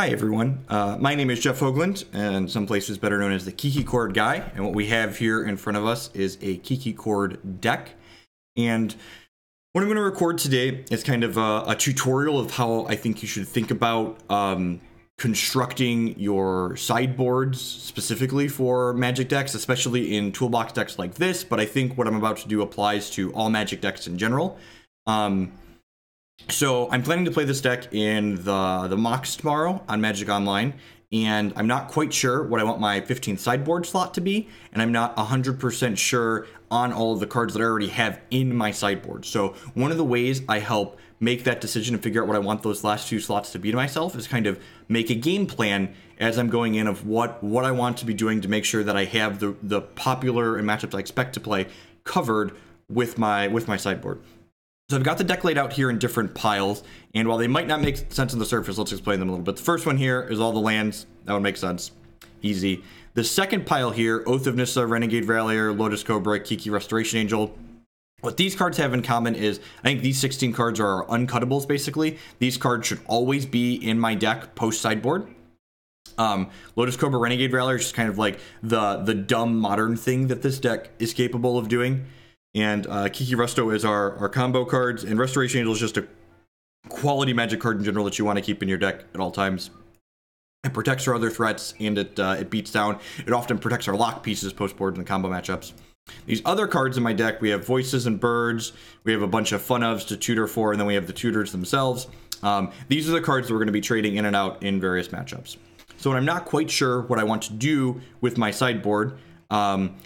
Hi everyone, my name is Jeff Hoagland, and some places better known as the Kiki Chord guy, and what we have here in front of us is a Kiki Chord deck. And what I'm going to record today is kind of a tutorial of how I think you should think about constructing your sideboards specifically for Magic decks, especially in toolbox decks like this, but I think what I'm about to do applies to all Magic decks in general. So I'm planning to play this deck in the mocks tomorrow on Magic Online, and I'm not quite sure what I want my 15th sideboard slot to be, and I'm not 100% sure on all of the cards that I already have in my sideboard. So one of the ways I help make that decision and figure out what I want those last two slots to be to myself is kind of make a game plan as I'm going in of what I want to be doing to make sure that I have the popular and matchups I expect to play covered with my sideboard. So I've got the deck laid out here in different piles, and while they might not make sense on the surface, let's explain them a little bit. The first one here is all the lands. That would make sense. Easy. The second pile here, Oath of Nissa, Renegade Rallier, Lotus Cobra, Kiki Restoration Angel. What these cards have in common is, I think these 16 cards are uncuttables, basically. These cards should always be in my deck post-sideboard. Lotus Cobra, Renegade Rallier is just kind of like the dumb modern thing that this deck is capable of doing. And Kiki Resto is our combo cards, and Restoration Angel is just a quality Magic card in general that you want to keep in your deck at all times. It protects our other threats, and it beats down. It often protects our lock pieces post-board in the combo matchups. These other cards in my deck, we have Voices and Birds, we have a bunch of Fun Ofs to tutor for, and then we have the tutors themselves. These are the cards that we're going to be trading in and out in various matchups. So when I'm not quite sure what I want to do with my sideboard,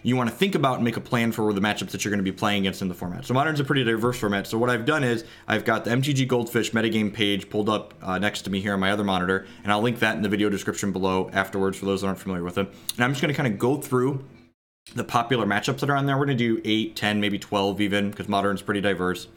you want to think about and make a plan for the matchups that you're going to be playing against in the format. So Modern's a pretty diverse format. So what I've done is I've got the MTG Goldfish metagame page pulled up next to me here on my other monitor, and I'll link that in the video description below afterwards for those that aren't familiar with it. And I'm just going to kind of go through the popular matchups that are on there. We're going to do 8, 10, maybe 12 even, because Modern's pretty diverse,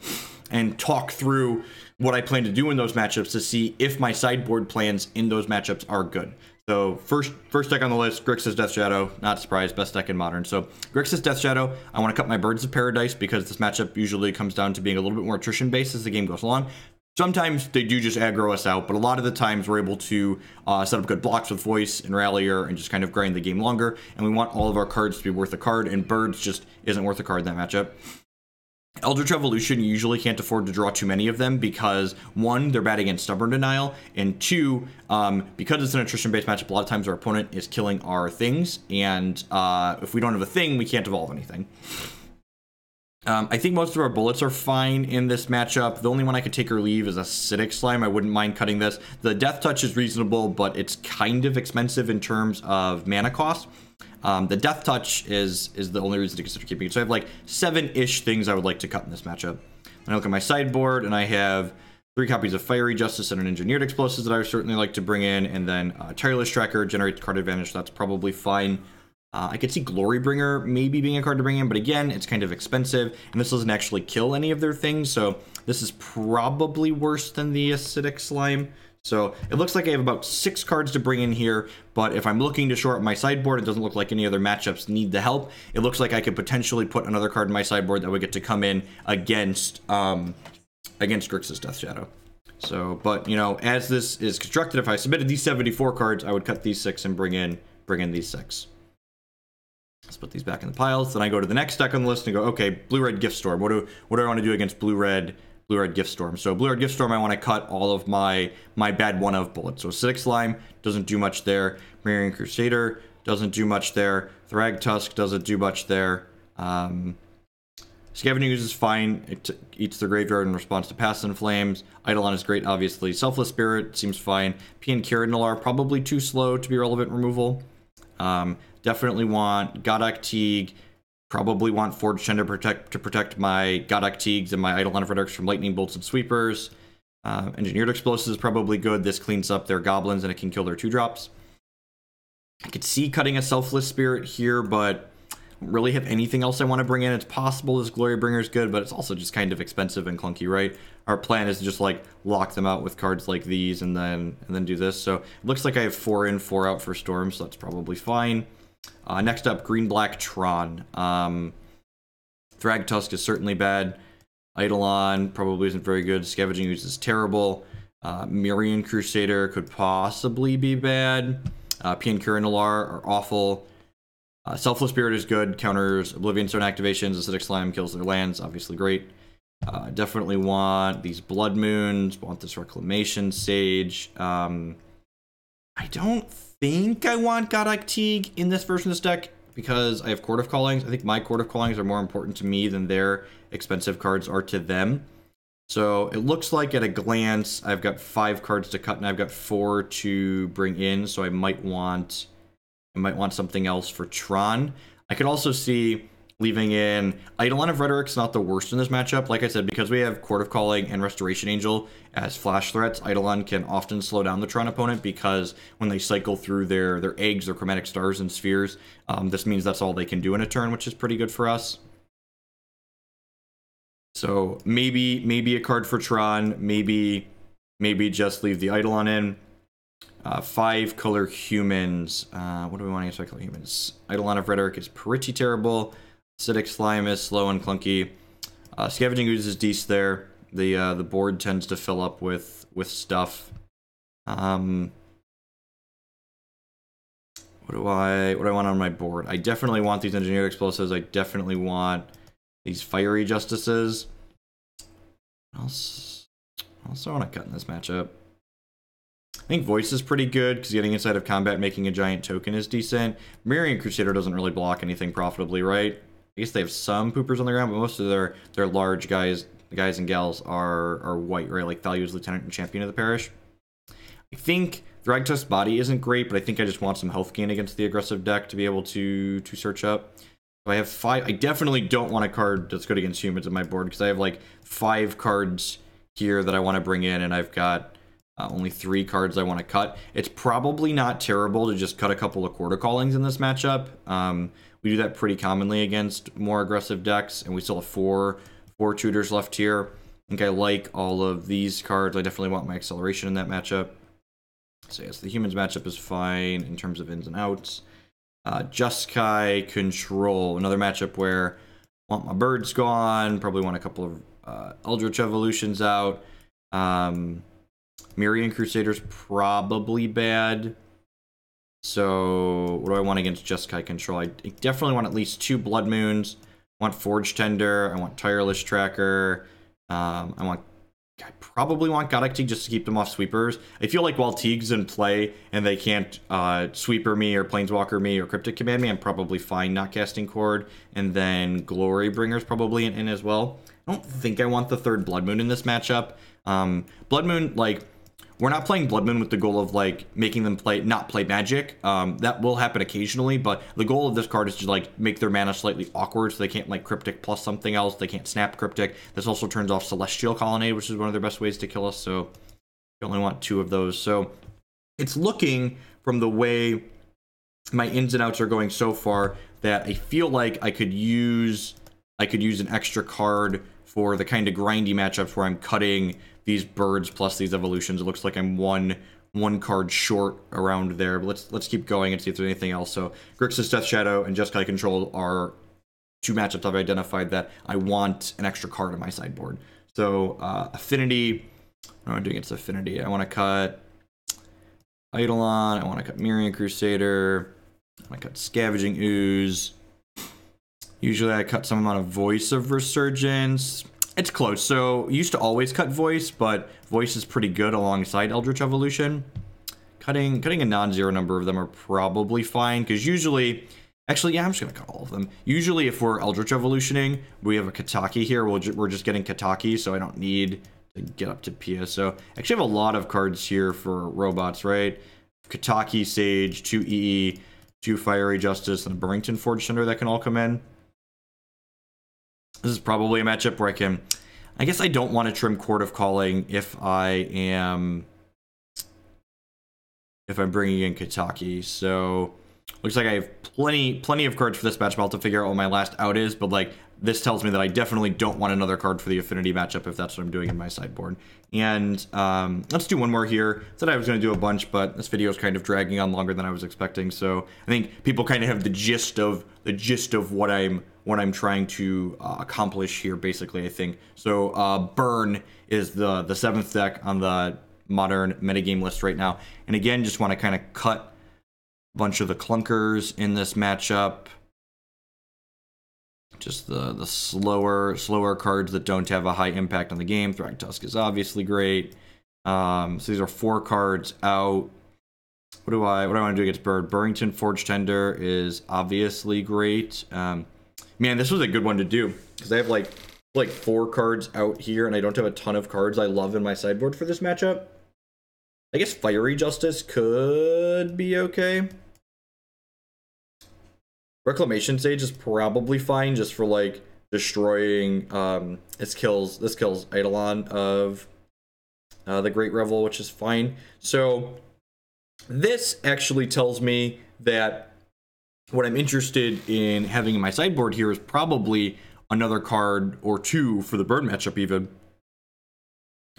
and talk through what I plan to do in those matchups to see if my sideboard plans in those matchups are good. So first deck on the list, Grixis Death Shadow. Not surprised, best deck in Modern. So Grixis Death Shadow, I want to cut my Birds of Paradise because this matchup usually comes down to being a little bit more attrition based as the game goes along. Sometimes they do just aggro us out, but a lot of the times we're able to set up good blocks with Voice and Rallier and just kind of grind the game longer. And we want all of our cards to be worth a card, and Birds just isn't worth a card in that matchup. Eldritch Evolution, you usually can't afford to draw too many of them because, one, they're bad against Stubborn Denial, and two, because it's an attrition-based matchup, a lot of times our opponent is killing our things, and if we don't have a thing, we can't evolve anything. I think most of our bullets are fine in this matchup. The only one I could take or leave is Acidic Slime. I wouldn't mind cutting this. The Death Touch is reasonable, but it's kind of expensive in terms of mana cost. The Death Touch is the only reason to consider keeping it. So I have like 7-ish things I would like to cut in this matchup. And I look at my sideboard, and I have 3 copies of Fiery Justice and an Engineered Explosives that I would certainly like to bring in, and then Tireless Tracker generates card advantage, so that's probably fine. I could see Glorybringer maybe being a card to bring in, but again, it's kind of expensive, and this doesn't actually kill any of their things, so this is probably worse than the Acidic Slime. So it looks like I have about 6 cards to bring in here, but if I'm looking to shore up my sideboard, it doesn't look like any other matchups need the help. It looks like I could potentially put another card in my sideboard that would get to come in against Grixis Death Shadow. So, but you know, as this is constructed, if I submitted these 74 cards, I would cut these 6 and bring in these 6. Let's put these back in the piles. Then I go to the next deck on the list and go, okay, Blue-Red Giftstorm. What do I want to do against Blue-Red Giftstorm? So Blue-Red Giftstorm, I want to cut all of my bad one-of bullets. So Acidic Slime doesn't do much there. Marian Crusader doesn't do much there. Thragtusk doesn't do much there. Scavenging Ooze is fine. It eats the graveyard in response to Past in Flames. Eidolon is great, obviously. Selfless Spirit seems fine. Pian Kirinalar, probably too slow to be relevant removal. Definitely want Godok Teague. Probably want Forge Chen to protect my Godok Teagues and my Eidolon Redux from Lightning Bolts and Sweepers. Engineered Explosives is probably good. This cleans up their goblins and it can kill their 2-drops. I could see cutting a Selfless Spirit here, but I don't really have anything else I want to bring in. It's possible this Glorybringer is good, but it's also just kind of expensive and clunky, right? Our plan is to just like lock them out with cards like these and then do this. So it looks like I have 4 in, 4 out for Storm, so that's probably fine. Next up, Green-Black Tron. Thragtusk is certainly bad. Eidolon probably isn't very good. Scavenging Ooze is terrible. Mirian Crusader could possibly be bad. Pian Kurinalar are awful. Selfless Spirit is good, counters Oblivion Stone activations, Acidic Slime kills their lands, obviously great. Definitely want these Blood Moons, want this Reclamation Sage. I don't think I want Godlike Teague in this version of this deck because I have Chord of Callings. I think my Chord of Callings are more important to me than their expensive cards are to them. So it looks like at a glance, I've got 5 cards to cut and I've got 4 to bring in. So I might want something else for Tron. I could also see leaving in Eidolon of Rhetoric's not the worst in this matchup. Like I said, because we have Chord of Calling and Restoration Angel as flash threats, Eidolon can often slow down the Tron opponent because when they cycle through their eggs, their chromatic stars and spheres, this means that's all they can do in a turn, which is pretty good for us. So maybe a card for Tron, maybe just leave the Eidolon in. 5 color humans. What do we want against 5 color humans? Eidolon of Rhetoric is pretty terrible. Acidic Slime is slow and clunky. Scavenging Ooze is decent there. The board tends to fill up with stuff. What do I want on my board? I definitely want these Engineered Explosives. I definitely want these Fiery Justices. What else I want to cut in this matchup? I think Voice is pretty good because getting inside of combat, making a giant token is decent. Mirian Crusader doesn't really block anything profitably, right? I guess they have some poopers on the ground, but most of their large guys and gals are white, right? Like Value's Lieutenant and Champion of the Parish. I think Thragtusk's body isn't great, but I think I just want some health gain against the aggressive deck to be able to search up. So I have 5. I definitely don't want a card that's good against humans on my board because I have like 5 cards here that I want to bring in, and I've got only 3 cards I want to cut. It's probably not terrible to just cut a couple of Chord of Callings in this matchup. We do that pretty commonly against more aggressive decks, and we still have 4 tutors left here. I think I like all of these cards. I definitely want my acceleration in that matchup. So yes, the humans matchup is fine in terms of ins and outs. Jeskai Control, another matchup where I want my birds gone, probably want a couple of Eldritch Evolutions out. Mirian Crusader's probably bad. So what do I want against Jeskai Control? I definitely want at least 2 Blood Moons. I want Forge Tender. I want Tireless Tracker. I probably want Godlike Teague just to keep them off sweepers. I feel like while Teague's in play and they can't sweeper me or planeswalker me or cryptic command me, I'm probably fine not casting Chord. And then Glory Bringer's probably in as well. I don't think I want the 3rd Blood Moon in this matchup. Blood Moon, like, we're not playing Blood Moon with the goal of like making them not play Magic. That will happen occasionally, but the goal of this card is to like make their mana slightly awkward so they can't like Cryptic plus something else. They can't snap Cryptic. This also turns off Celestial Colonnade, which is one of their best ways to kill us. So you only want 2 of those. So it's looking from the way my ins and outs are going so far that I feel like I could use an extra card for the kind of grindy matchups where I'm cutting these birds plus these evolutions. It looks like I'm one card short around there, but let's keep going and see if there's anything else. So Grixis Death Shadow and Jeskai Control are 2 matchups I've identified that I want an extra card on my sideboard. So Affinity, what am I doing against Affinity? I want to cut Eidolon, I want to cut Mirian Crusader, I want to cut Scavenging Ooze. Usually I cut some amount of Voice of Resurgence. It's close. So used to always cut Voice, but Voice is pretty good alongside Eldritch Evolution. Cutting a non-zero number of them are probably fine, because usually, actually, yeah, I'm just going to cut all of them. Usually if we're Eldritch Evolutioning, we have a Kataki here. We're just getting Kataki, so I don't need to get up to Pia. So actually I have a lot of cards here for robots, right? Kataki, Sage, 2 EE, 2 Fiery Justice, and a Burrington Forge Tender that can all come in. This is probably a matchup where I guess I don't want to trim Chord of Calling if I'm bringing in Kataki. So looks like I have plenty of cards for this matchup. I'll have to figure out what my last out is, but like this tells me that I definitely don't want another card for the Affinity matchup if that's what I'm doing in my sideboard. And let's do one more here. I said I was going to do a bunch, but this video is kind of dragging on longer than I was expecting. So I think people kind of have the gist of what I'm trying to accomplish here, basically, I think. So Burn is the 7th deck on the modern metagame list right now. And again, just want to kind of cut a bunch of the clunkers in this matchup. Just the slower cards that don't have a high impact on the game. Thragtusk is obviously great. So these are 4 cards out. What do I want to do against Bird? Burrington Forge Tender is obviously great. Man, this was a good one to do because I have like 4 cards out here, and I don't have a ton of cards I love in my sideboard for this matchup. I guess Fiery Justice could be okay. Reclamation Sage is probably fine just for like destroying this kills Eidolon of the Great Revel, which is fine. So this actually tells me that what I'm interested in having in my sideboard here is probably another card or 2 for the Bird matchup even.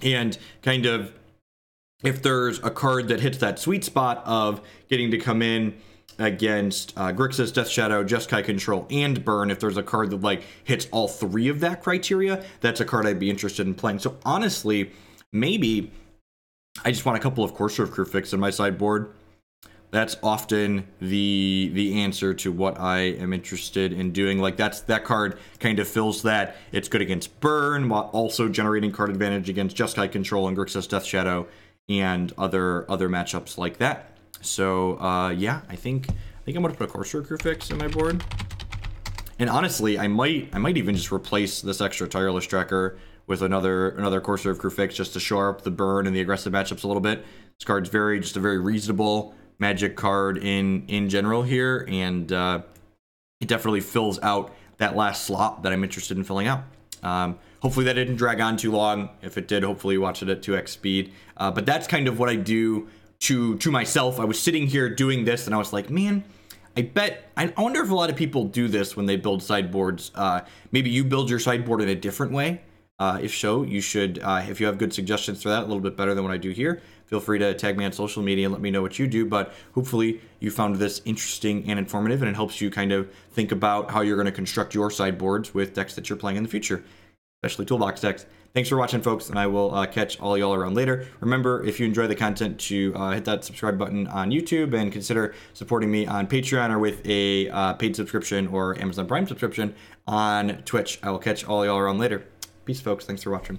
And kind of if there's a card that hits that sweet spot of getting to come in against Grixis, Death Shadow, Jeskai Control, and Burn, if there's a card that like hits all 3 of that criteria, that's a card I'd be interested in playing. So honestly, maybe I just want a couple of Courser of Kruphix in my sideboard. That's often the answer to what I am interested in doing. Like that card kind of fills that. It's good against Burn while also generating card advantage against Jeskai Control and Grixis, Death Shadow, and other matchups like that. So yeah, I think I'm gonna put a Courser Kruphix in my board. And honestly, I might even just replace this extra Tireless Tracker with another Courser of Kruphix just to shore up the Burn and the aggressive matchups a little bit. This card's just a very reasonable Magic card in general here, and it definitely fills out that last slot that I'm interested in filling out. Hopefully that didn't drag on too long. If it did, hopefully you watch it at 2x speed. But that's kind of what I do to myself. I was sitting here doing this and I was like, man, I wonder if a lot of people do this when they build sideboards. Maybe you build your sideboard in a different way. If so, you should, if you have good suggestions for that, a little bit better than what I do here, feel free to tag me on social media and let me know what you do. But hopefully you found this interesting and informative, and it helps you kind of think about how you're going to construct your sideboards with decks that you're playing in the future, especially toolbox decks. Thanks for watching, folks, and I will catch all y'all around later. Remember, if you enjoy the content, to hit that subscribe button on YouTube and consider supporting me on Patreon or with a paid subscription or Amazon Prime subscription on Twitch. I will catch all y'all around later. Peace, folks. Thanks for watching.